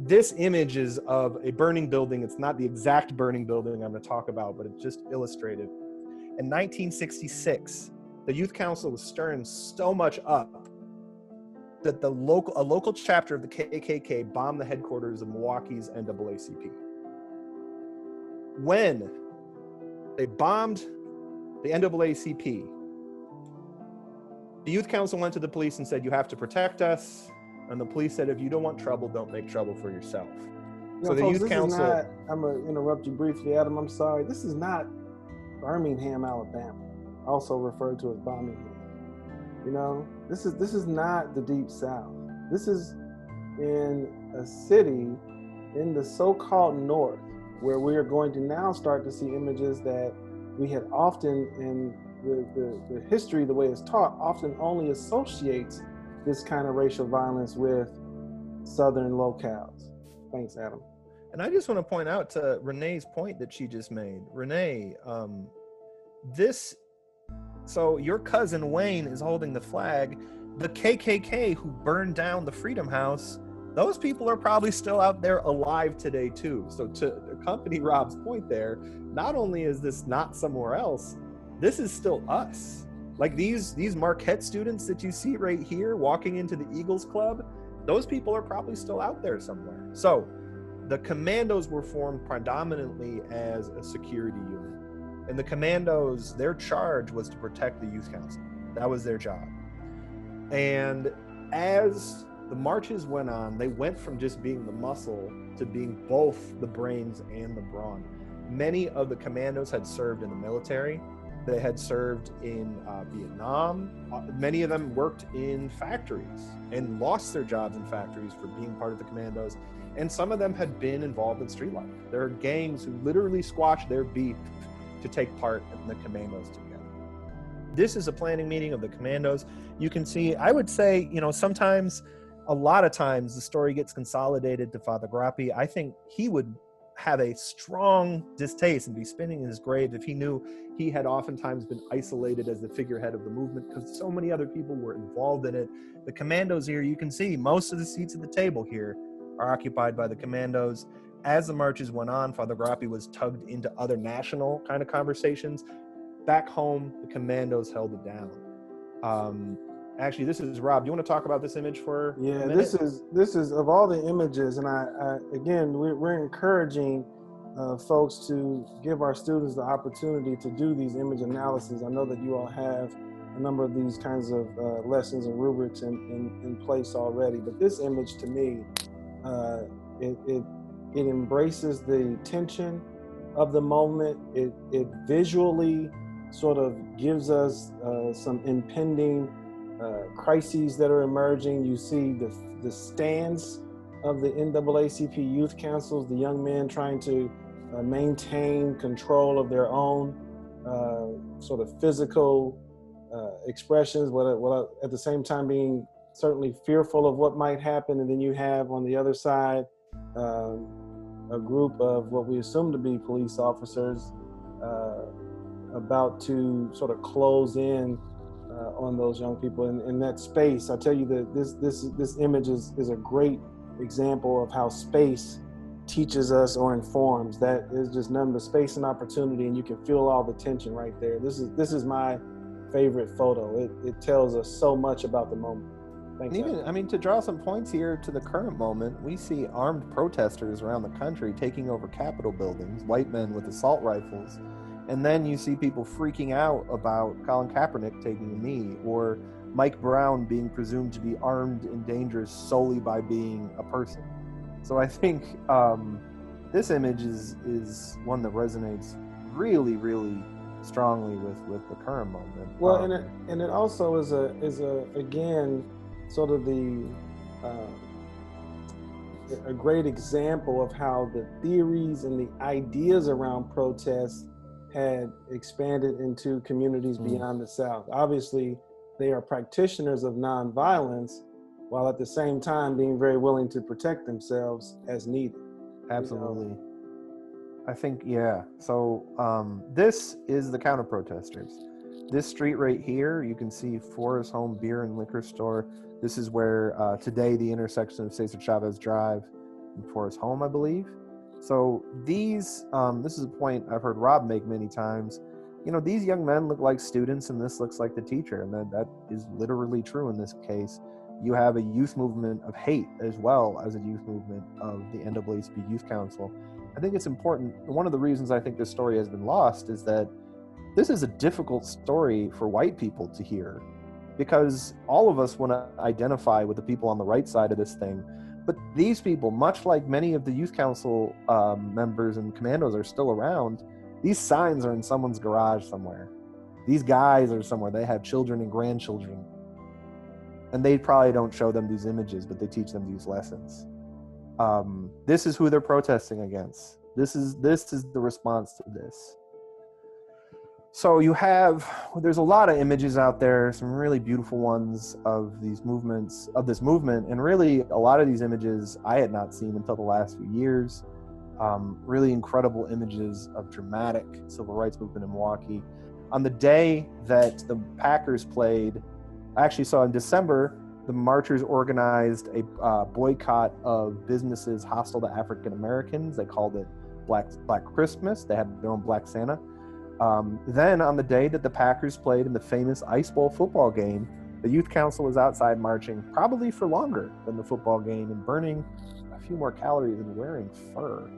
this image is of a burning building. It's not the exact burning building I'm going to talk about, but it's just illustrative. In 1966, the Youth Council was stirring so much up that a local chapter of the KKK bombed the headquarters of Milwaukee's NAACP. When they bombed the NAACP, the Youth Council went to the police and said, "You have to protect us." And the police said, "If you don't want trouble, don't make trouble for yourself." So the Youth Council... I'm going to interrupt you briefly, Adam. I'm sorry. This is not Birmingham, Alabama, also referred to as Birmingham. You know, this is not the Deep South. This is in a city in the so-called North, where we are going to now start to see images that we had often in the history, the way it's taught, often only associates this kind of racial violence with Southern locales. Thanks, Adam. And I just want to point out to Renee's point that she just made. Renee, so your cousin Wayne is holding the flag. The KKK who burned down the Freedom House, those people are probably still out there alive today too. So to accompany Rob's point there, not only is this not somewhere else, this is still us. Like these Marquette students that you see right here walking into the Eagles Club, those people are probably still out there somewhere. So the Commandos were formed predominantly as a security unit. And the Commandos, their charge was to protect the Youth Council. That was their job. And as the marches went on, they went from just being the muscle to being both the brains and the brawn. Many of the Commandos had served in the military. They had served in Vietnam. Many of them worked in factories and lost their jobs in factories for being part of the Commandos. And some of them had been involved in street life. There are gangs who literally squash their beef to take part in the Commandos together. This is a planning meeting of the Commandos. You can see, I would say, you know, sometimes, a lot of times, the story gets consolidated to Father Grappi. I think he would have a strong distaste and be spinning in his grave if he knew he had oftentimes been isolated as the figurehead of the movement, because so many other people were involved in it. The Commandos here, you can see most of the seats at the table here are occupied by the Commandos. As the marches went on, Father Grappi was tugged into other national kind of conversations. Back home, the Commandos held it down. Actually, this is Rob. Do you want to talk about this image for a minute? This is of all the images, and I again, we're encouraging folks to give our students the opportunity to do these image analyses. I know that you all have a number of these kinds of lessons and rubrics in place already, but this image to me, it embraces the tension of the moment. It visually sort of gives us some impending crises that are emerging. You see the stance of the NAACP youth councils, the young men trying to maintain control of their own sort of physical expressions, while at the same time being certainly fearful of what might happen. And then you have on the other side a group of what we assume to be police officers about to sort of close in on those young people in that space. I tell you that this image is a great example of how space teaches us or informs. That is just nothing but space and opportunity, and you can feel all the tension right there. This is my favorite photo. It tells us so much about the moment. Thanks, and even, I mean, to draw some points here to the current moment, we see armed protesters around the country taking over Capitol buildings, white men with assault rifles. And then you see people freaking out about Colin Kaepernick taking a knee, or Mike Brown being presumed to be armed and dangerous solely by being a person. So I think this image is one that resonates really, really strongly with the current moment. Well, and it also is a again sort of a great example of how the theories and the ideas around protests had expanded into communities beyond the South. Obviously, they are practitioners of nonviolence, while at the same time being very willing to protect themselves as needed. Absolutely. You know? I think, yeah. So this is the counter-protesters. This street right here, you can see Forest Home Beer and Liquor Store. This is where today the intersection of Cesar Chavez Drive in Forest Home, I believe. So these, this is a point I've heard Rob make many times. You know, these young men look like students, and this looks like the teacher, and that is literally true in this case. You have a youth movement of hate as well as a youth movement of the NAACP Youth Council. I think it's important. One of the reasons I think this story has been lost is that this is a difficult story for white people to hear, because all of us want to identify with the people on the right side of this thing. But these people, much like many of the youth council members and commandos are still around, these signs are in someone's garage somewhere. These guys are somewhere. They have children and grandchildren. And they probably don't show them these images, but they teach them these lessons. This is who they're protesting against. This is the response to this. So there's a lot of images out there, some really beautiful ones of these movements, of this movement. And really a lot of these images I had not seen until the last few years. Really incredible images of dramatic civil rights movement in Milwaukee. On the day that the Packers played, I actually saw in December, the marchers organized a boycott of businesses hostile to African Americans. They called it Black Christmas. They had their own Black Santa. Then on the day that the Packers played in the famous Ice Bowl football game, the youth council was outside marching, probably for longer than the football game, and burning a few more calories and wearing fur.